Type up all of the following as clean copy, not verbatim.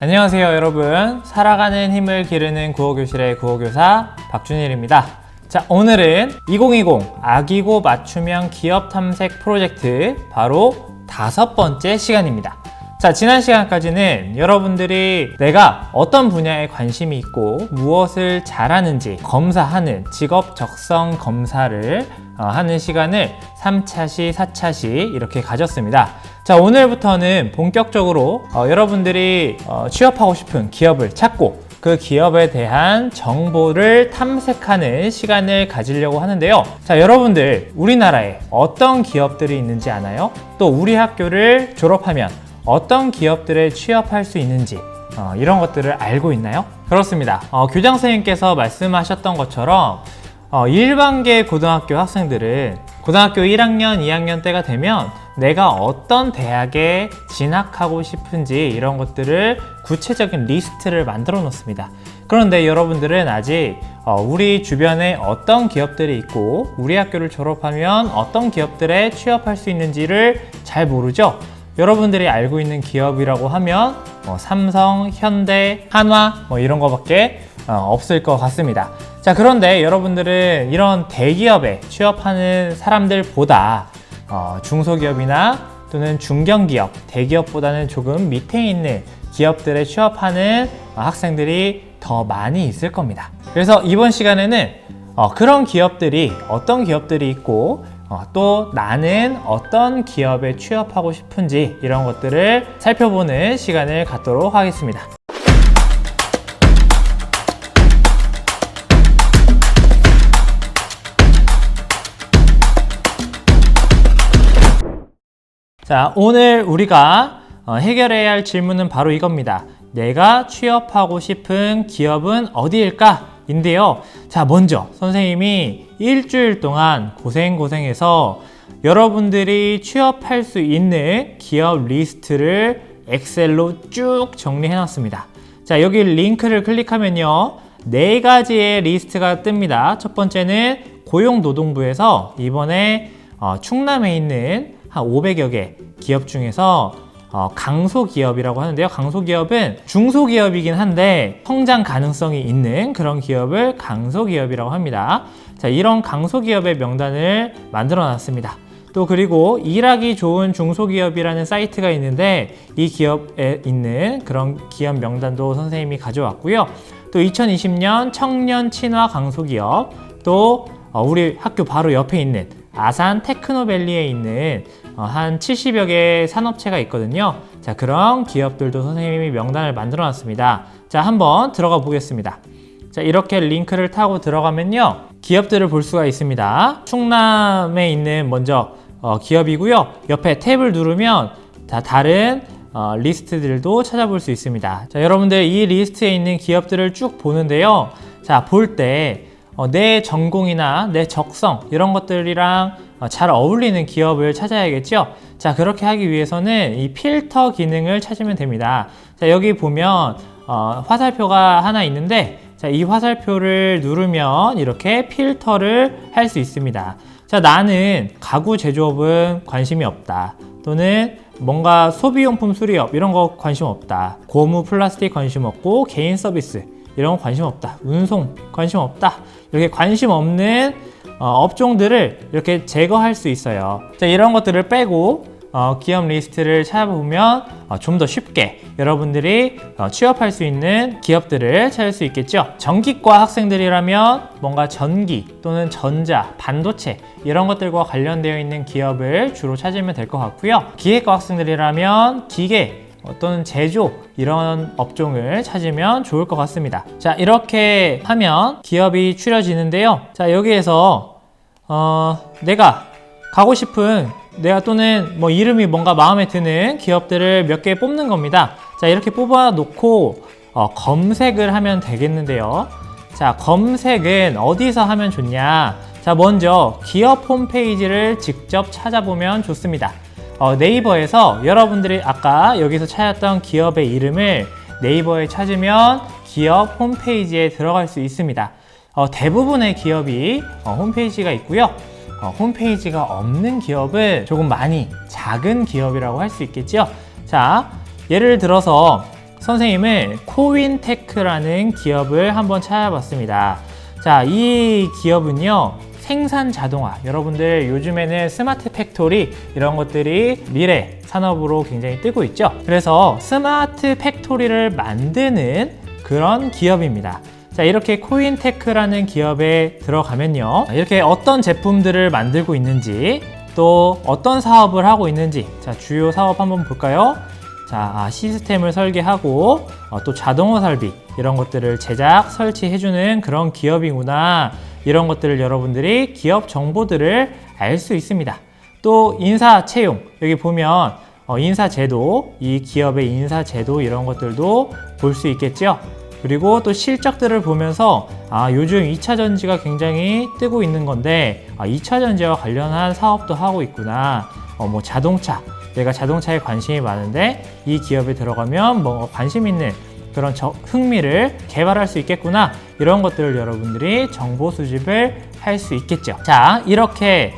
안녕하세요 여러분, 살아가는 힘을 기르는 구호교실의 구호교사 박준일입니다. 자, 오늘은 2020 아기고 맞춤형 기업 탐색 프로젝트 바로 5번째 시간입니다. 자, 지난 시간까지는 여러분들이 내가 어떤 분야에 관심이 있고 무엇을 잘하는지 검사하는 직업 적성 검사를 하는 시간을 3차시, 4차시 이렇게 가졌습니다. 자, 오늘부터는 본격적으로 여러분들이 취업하고 싶은 기업을 찾고 그 기업에 대한 정보를 탐색하는 시간을 가지려고 하는데요. 자, 여러분들 우리나라에 어떤 기업들이 있는지 아나요? 또 우리 학교를 졸업하면 어떤 기업들에 취업할 수 있는지 이런 것들을 알고 있나요? 그렇습니다. 교장 선생님께서 말씀하셨던 것처럼 일반계 고등학교 학생들은 고등학교 1학년, 2학년 때가 되면 내가 어떤 대학에 진학하고 싶은지 이런 것들을 구체적인 리스트를 만들어 놓습니다. 그런데 여러분들은 아직 우리 주변에 어떤 기업들이 있고 우리 학교를 졸업하면 어떤 기업들에 취업할 수 있는지를 잘 모르죠? 여러분들이 알고 있는 기업이라고 하면 삼성, 현대, 한화 이런 거밖에 없을 것 같습니다. 자, 그런데 여러분들은 이런 대기업에 취업하는 사람들보다 중소기업이나 또는 중견기업, 대기업보다는 조금 밑에 있는 기업들에 취업하는 학생들이 더 많이 있을 겁니다. 그래서 이번 시간에는 그런 기업들이 어떤 기업들이 있고 또 나는 어떤 기업에 취업하고 싶은지 이런 것들을 살펴보는 시간을 갖도록 하겠습니다. 자, 오늘 우리가 해결해야 할 질문은 바로 이겁니다. 내가 취업하고 싶은 기업은 어디일까? 인데요. 자, 먼저 선생님이 일주일 동안 고생해서 여러분들이 취업할 수 있는 기업 리스트를 엑셀로 쭉 정리해 놨습니다. 자, 여기 링크를 클릭하면요, 4가지의 리스트가 뜹니다. 첫 번째는 고용노동부에서 이번에 충남에 있는 한 500여 개 기업 중에서 강소기업이라고 하는데요. 강소기업은 중소기업이긴 한데 성장 가능성이 있는 그런 기업을 강소기업이라고 합니다. 자, 이런 강소기업의 명단을 만들어 놨습니다. 또 그리고 일하기 좋은 중소기업이라는 사이트가 있는데 이 기업에 있는 그런 기업 명단도 선생님이 가져왔고요. 또 2020년 청년 친화 강소기업, 또 우리 학교 바로 옆에 있는 아산 테크노밸리에 있는 한 70여 개의 산업체가 있거든요. 자, 그런 기업들도 선생님이 명단을 만들어 놨습니다. 자, 한번 들어가 보겠습니다. 자, 이렇게 링크를 타고 들어가면요, 기업들을 볼 수가 있습니다. 충남에 있는 먼저 기업이고요. 옆에 탭을 누르면 다른 리스트들도 찾아볼 수 있습니다. 자, 여러분들 이 리스트에 있는 기업들을 쭉 보는데요. 자, 볼 때 내 전공이나 내 적성 이런 것들이랑 잘 어울리는 기업을 찾아야겠죠. 자, 그렇게 하기 위해서는 이 필터 기능을 찾으면 됩니다. 자, 여기 보면 화살표가 하나 있는데, 자, 이 화살표를 누르면 이렇게 필터를 할 수 있습니다. 자, 나는 가구 제조업은 관심이 없다, 또는 뭔가 소비용품 수리업 이런 거 관심 없다, 고무 플라스틱 관심 없고 개인 서비스 이런 거 관심 없다, 운송 관심 없다, 이렇게 관심 없는 업종들을 이렇게 제거할 수 있어요. 자, 이런 것들을 빼고 기업 리스트를 찾아보면 좀 더 쉽게 여러분들이 취업할 수 있는 기업들을 찾을 수 있겠죠. 전기과 학생들이라면 뭔가 전기 또는 전자, 반도체 이런 것들과 관련되어 있는 기업을 주로 찾으면 될 것 같고요. 기계과 학생들이라면 기계 또는 제조 이런 업종을 찾으면 좋을 것 같습니다. 자, 이렇게 하면 기업이 추려지는데요. 자, 여기에서 내가 가고 싶은 또는 이름이 뭔가 마음에 드는 기업들을 몇 개 뽑는 겁니다. 자, 이렇게 뽑아 놓고 검색을 하면 되겠는데요. 자, 검색은 어디서 하면 좋냐? 자, 먼저 기업 홈페이지를 직접 찾아보면 좋습니다. 네이버에서 여러분들이 아까 여기서 찾았던 기업의 이름을 네이버에 찾으면 기업 홈페이지에 들어갈 수 있습니다. 대부분의 기업이 홈페이지가 있고요. 홈페이지가 없는 기업은 조금 많이 작은 기업이라고 할 수 있겠죠. 자, 예를 들어서 선생님은 코윈테크라는 기업을 한번 찾아봤습니다. 자, 이 기업은요, 생산 자동화. 여러분들 요즘에는 스마트 팩토리 이런 것들이 미래 산업으로 굉장히 뜨고 있죠. 그래서 스마트 팩토리를 만드는 그런 기업입니다. 자, 이렇게 코윈테크라는 기업에 들어가면요, 이렇게 어떤 제품들을 만들고 있는지, 또 어떤 사업을 하고 있는지, 자, 주요 사업 한번 볼까요? 자, 시스템을 설계하고 또 자동화 설비 이런 것들을 제작, 설치해주는 그런 기업이구나. 이런 것들을 여러분들이 기업 정보들을 알 수 있습니다. 또 인사 채용, 여기 보면 인사제도, 이 기업의 인사제도 이런 것들도 볼 수 있겠죠. 그리고 또 실적들을 보면서 요즘 2차 전지가 굉장히 뜨고 있는 건데 2차 전지와 관련한 사업도 하고 있구나. 뭐 자동차, 내가 자동차에 관심이 많은데 이 기업에 들어가면 뭐 관심 있는 그런 흥미를 개발할 수 있겠구나. 이런 것들을 여러분들이 정보 수집을 할 수 있겠죠. 자, 이렇게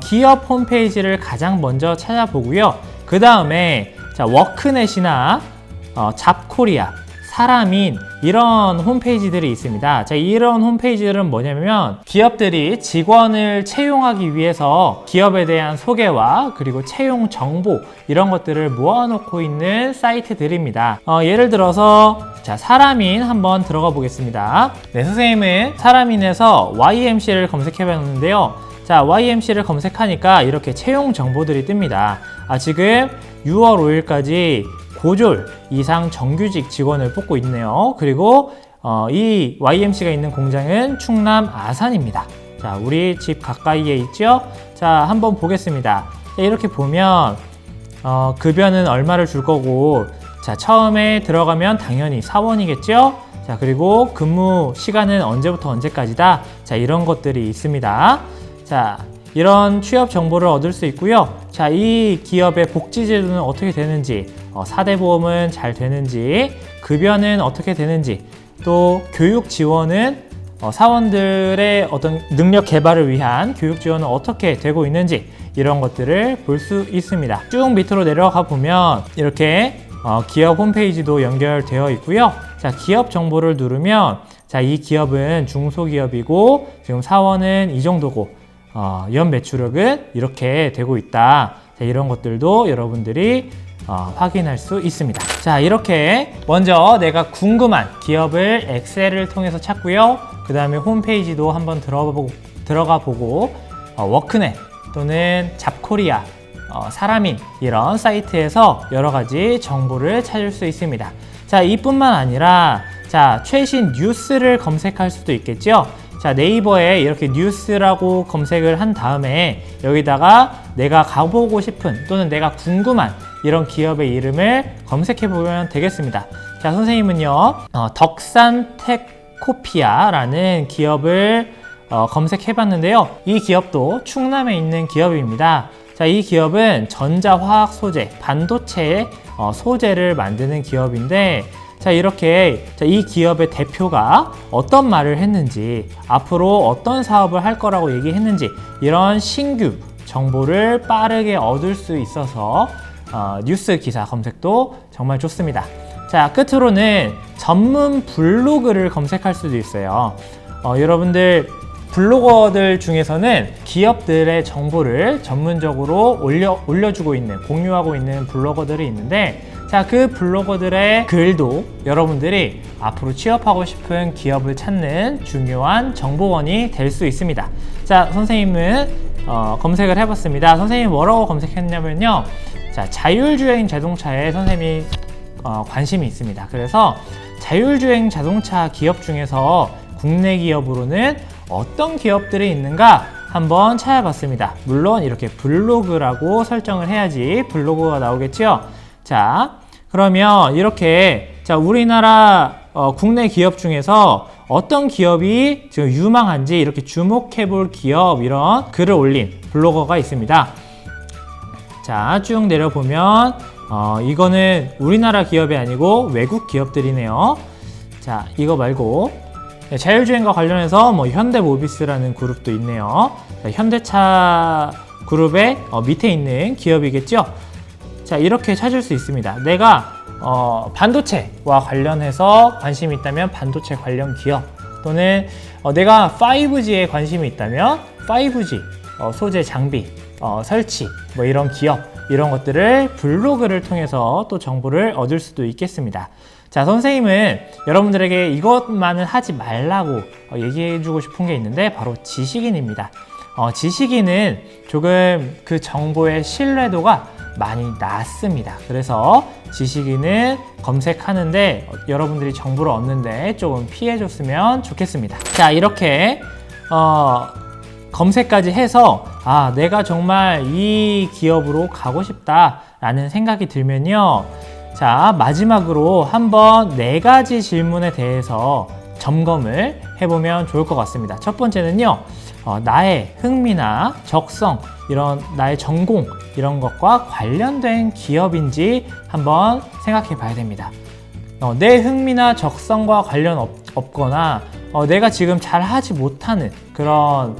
기업 홈페이지를 가장 먼저 찾아보고요. 그 다음에 자, 워크넷이나 잡코리아, 사람인 이런 홈페이지들이 있습니다. 자, 이런 홈페이지들은 뭐냐면 기업들이 직원을 채용하기 위해서 기업에 대한 소개와 그리고 채용 정보 이런 것들을 모아놓고 있는 사이트들입니다. 예를 들어서 자, 사람인 한번 들어가 보겠습니다. 네, 선생님은 사람인에서 YMC를 검색해 봤는데요. 자, YMC를 검색하니까 이렇게 채용 정보들이 뜹니다. 지금 6월 5일까지 고졸 이상 정규직 직원을 뽑고 있네요. 그리고 이 YMC가 있는 공장은 충남 아산입니다. 자, 우리 집 가까이에 있죠? 자, 한번 보겠습니다. 자, 이렇게 보면 급여는 얼마를 줄 거고, 자, 처음에 들어가면 당연히 사원이겠죠? 자, 그리고 근무 시간은 언제부터 언제까지다. 자, 이런 것들이 있습니다. 자, 이런 취업 정보를 얻을 수 있고요. 자, 이 기업의 복지 제도는 어떻게 되는지, 4대 보험은 잘 되는지, 급여는 어떻게 되는지, 또 교육 지원은 사원들의 어떤 능력 개발을 위한 교육 지원은 어떻게 되고 있는지 이런 것들을 볼 수 있습니다. 쭉 밑으로 내려가 보면 이렇게 기업 홈페이지도 연결되어 있고요. 자, 기업 정보를 누르면 자, 이 기업은 중소기업이고 지금 사원은 이 정도고 연 매출액은 이렇게 되고 있다. 자, 이런 것들도 여러분들이 확인할 수 있습니다. 자, 이렇게 먼저 내가 궁금한 기업을 엑셀을 통해서 찾고요. 그 다음에 홈페이지도 한번 들어가 보고 워크넷 또는 잡코리아, 사람인 이런 사이트에서 여러 가지 정보를 찾을 수 있습니다. 자, 이뿐만 아니라 자, 최신 뉴스를 검색할 수도 있겠죠. 자, 네이버에 이렇게 뉴스라고 검색을 한 다음에 여기다가 내가 가보고 싶은 또는 내가 궁금한 이런 기업의 이름을 검색해 보면 되겠습니다. 자, 선생님은요, 덕산텍코피아라는 기업을 검색해 봤는데요. 이 기업도 충남에 있는 기업입니다. 자, 이 기업은 전자화학 소재, 반도체 소재를 만드는 기업인데, 자, 이렇게 이 기업의 대표가 어떤 말을 했는지, 앞으로 어떤 사업을 할 거라고 얘기했는지 이런 신규 정보를 빠르게 얻을 수 있어서 뉴스 기사 검색도 정말 좋습니다. 자, 끝으로는 전문 블로그를 검색할 수도 있어요. 여러분들 블로거들 중에서는 기업들의 정보를 전문적으로 올려주고 있는, 공유하고 있는 블로거들이 있는데, 자, 그 블로거들의 글도 여러분들이 앞으로 취업하고 싶은 기업을 찾는 중요한 정보원이 될 수 있습니다. 자, 선생님은 검색을 해봤습니다. 선생님이 뭐라고 검색했냐면요. 자, 자율주행 자동차에 선생님이 관심이 있습니다. 그래서 자율주행 자동차 기업 중에서 국내 기업으로는 어떤 기업들이 있는가 한번 찾아봤습니다. 물론 이렇게 블로그라고 설정을 해야지 블로그가 나오겠죠. 자, 그러면 이렇게 자, 우리나라 국내 기업 중에서 어떤 기업이 지금 유망한지 이렇게 주목해 볼 기업 이런 글을 올린 블로거가 있습니다. 자, 쭉 내려보면 이거는 우리나라 기업이 아니고 외국 기업들이네요. 자, 이거 말고 자율주행과 관련해서 뭐 현대모비스라는 그룹도 있네요. 자, 현대차 그룹의 밑에 있는 기업이겠죠. 자, 이렇게 찾을 수 있습니다. 내가 반도체와 관련해서 관심이 있다면 반도체 관련 기업, 또는 내가 5G에 관심이 있다면 5G 소재 장비 설치 뭐 이런 기업, 이런 것들을 블로그를 통해서 또 정보를 얻을 수도 있겠습니다. 자, 선생님은 여러분들에게 이것만은 하지 말라고 얘기해 주고 싶은 게 있는데, 바로 지식인입니다. 지식인은 조금 그 정보의 신뢰도가 많이 낮습니다. 그래서 지식인은 검색하는데 여러분들이 정보를 얻는데 조금 피해줬으면 좋겠습니다. 자, 이렇게 검색까지 해서 내가 정말 이 기업으로 가고 싶다라는 생각이 들면요. 자, 마지막으로 한번 4가지 질문에 대해서 점검을 해보면 좋을 것 같습니다. 첫 번째는요, 나의 흥미나 적성, 이런 나의 전공, 이런 것과 관련된 기업인지 한번 생각해 봐야 됩니다. 내 흥미나 적성과 관련 없거나 내가 지금 잘 하지 못하는 그런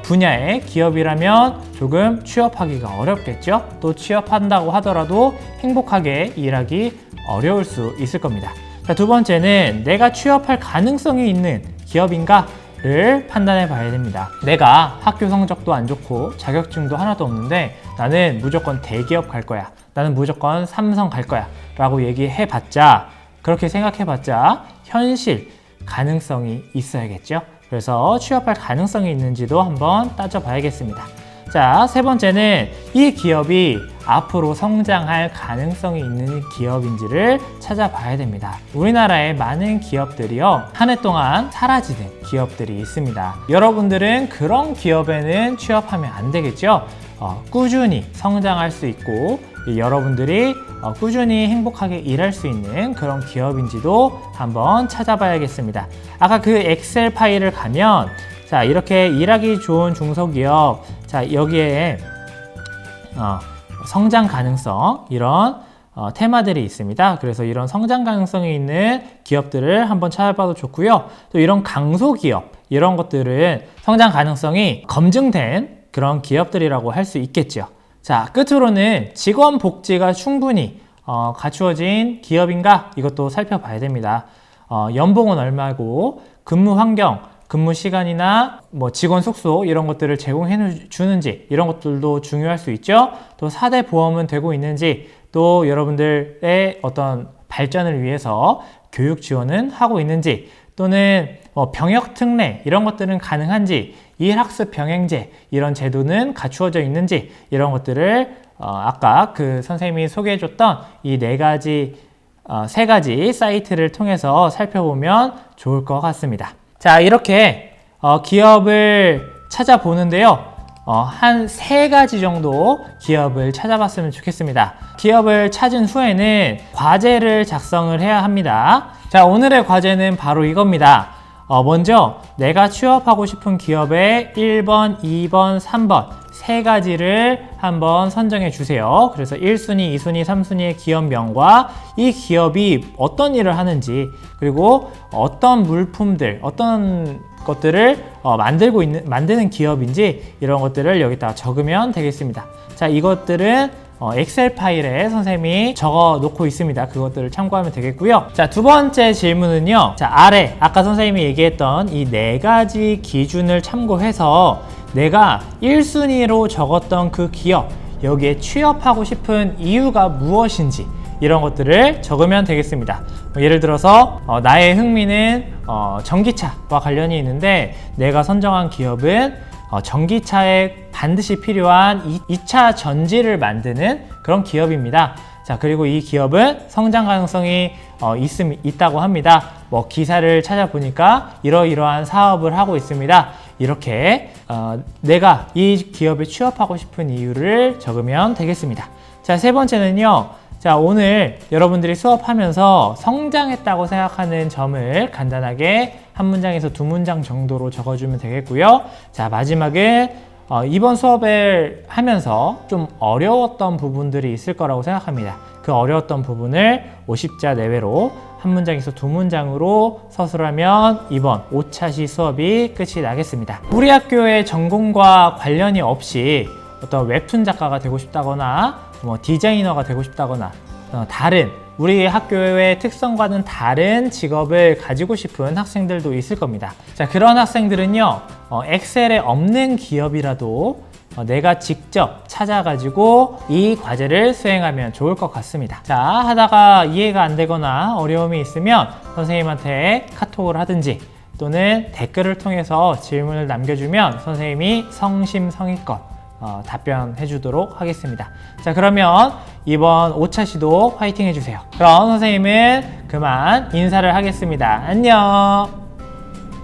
분야의 기업이라면 조금 취업하기가 어렵겠죠. 또 취업한다고 하더라도 행복하게 일하기 어려울 수 있을 겁니다. 자, 두 번째는 내가 취업할 가능성이 있는 기업인가를 판단해 봐야 됩니다. 내가 학교 성적도 안 좋고 자격증도 하나도 없는데 나는 무조건 대기업 갈 거야, 나는 무조건 삼성 갈 거야 라고 얘기해 봤자, 그렇게 생각해 봤자 현실 가능성이 있어야겠죠. 그래서 취업할 가능성이 있는지도 한번 따져봐야겠습니다. 자, 세 번째는 이 기업이 앞으로 성장할 가능성이 있는 기업인지를 찾아봐야 됩니다. 우리나라의 많은 기업들이요, 한 해 동안 사라지는 기업들이 있습니다. 여러분들은 그런 기업에는 취업하면 안 되겠죠. 꾸준히 성장할 수 있고 여러분들이 꾸준히 행복하게 일할 수 있는 그런 기업인지도 한번 찾아봐야겠습니다. 아까 그 엑셀 파일을 가면, 자, 이렇게 일하기 좋은 중소기업, 자, 여기에 성장 가능성, 이런 테마들이 있습니다. 그래서 이런 성장 가능성이 있는 기업들을 한번 찾아봐도 좋고요. 또 이런 강소기업, 이런 것들은 성장 가능성이 검증된 그런 기업들이라고 할 수 있겠죠. 자, 끝으로는 직원 복지가 충분히 갖추어진 기업인가, 이것도 살펴봐야 됩니다. 연봉은 얼마고, 근무 환경, 근무 시간이나 뭐 직원 숙소 이런 것들을 제공해 주는지, 이런 것들도 중요할 수 있죠. 또 4대 보험은 되고 있는지, 또 여러분들의 어떤 발전을 위해서 교육 지원은 하고 있는지, 또는 병역 특례 이런 것들은 가능한지, 일학습 병행제 이런 제도는 갖추어져 있는지, 이런 것들을 아까 그 선생님이 소개해줬던 이 4가지, 3가지 사이트를 통해서 살펴보면 좋을 것 같습니다. 자, 이렇게 기업을 찾아보는데요, 한 3가지 정도 기업을 찾아봤으면 좋겠습니다. 기업을 찾은 후에는 과제를 작성을 해야 합니다. 자, 오늘의 과제는 바로 이겁니다. 먼저 내가 취업하고 싶은 기업의 1번, 2번, 3번 3가지를 한번 선정해 주세요. 그래서 1순위, 2순위, 3순위의 기업명과 이 기업이 어떤 일을 하는지, 그리고 어떤 물품들, 어떤 것들을 만드는 기업인지, 이런 것들을 여기다가 적으면 되겠습니다. 자, 이것들은 엑셀 파일에 선생님이 적어 놓고 있습니다. 그것들을 참고하면 되겠고요. 자, 두 번째 질문은요, 자, 아래 아까 선생님이 얘기했던 이 4가지 기준을 참고해서 내가 1순위로 적었던 그 기업, 여기에 취업하고 싶은 이유가 무엇인지, 이런 것들을 적으면 되겠습니다. 예를 들어서 나의 흥미는 전기차와 관련이 있는데 내가 선정한 기업은 전기차에 반드시 필요한 2차 전지를 만드는 그런 기업입니다. 자, 그리고 이 기업은 성장 가능성이 있다고 합니다. 뭐 기사를 찾아보니까 이러이러한 사업을 하고 있습니다. 이렇게 내가 이 기업에 취업하고 싶은 이유를 적으면 되겠습니다. 자, 세 번째는요, 자, 오늘 여러분들이 수업하면서 성장했다고 생각하는 점을 간단하게 한 문장에서 2문장 정도로 적어주면 되겠고요. 자, 마지막에 이번 수업을 하면서 좀 어려웠던 부분들이 있을 거라고 생각합니다. 그 어려웠던 부분을 50자 내외로 한 문장에서 2문장으로 서술하면 이번 5차시 수업이 끝이 나겠습니다. 우리 학교의 전공과 관련이 없이 어떤 웹툰 작가가 되고 싶다거나 뭐 디자이너가 되고 싶다거나 다른 우리 학교의 특성과는 다른 직업을 가지고 싶은 학생들도 있을 겁니다. 자, 그런 학생들은요, 엑셀에 없는 기업이라도 내가 직접 찾아가지고 이 과제를 수행하면 좋을 것 같습니다. 자, 하다가 이해가 안 되거나 어려움이 있으면 선생님한테 카톡을 하든지 또는 댓글을 통해서 질문을 남겨주면 선생님이 성심성의껏 답변해 주도록 하겠습니다. 자, 그러면 이번 5차 시도 화이팅 해주세요. 그럼 선생님은 그만 인사를 하겠습니다. 안녕.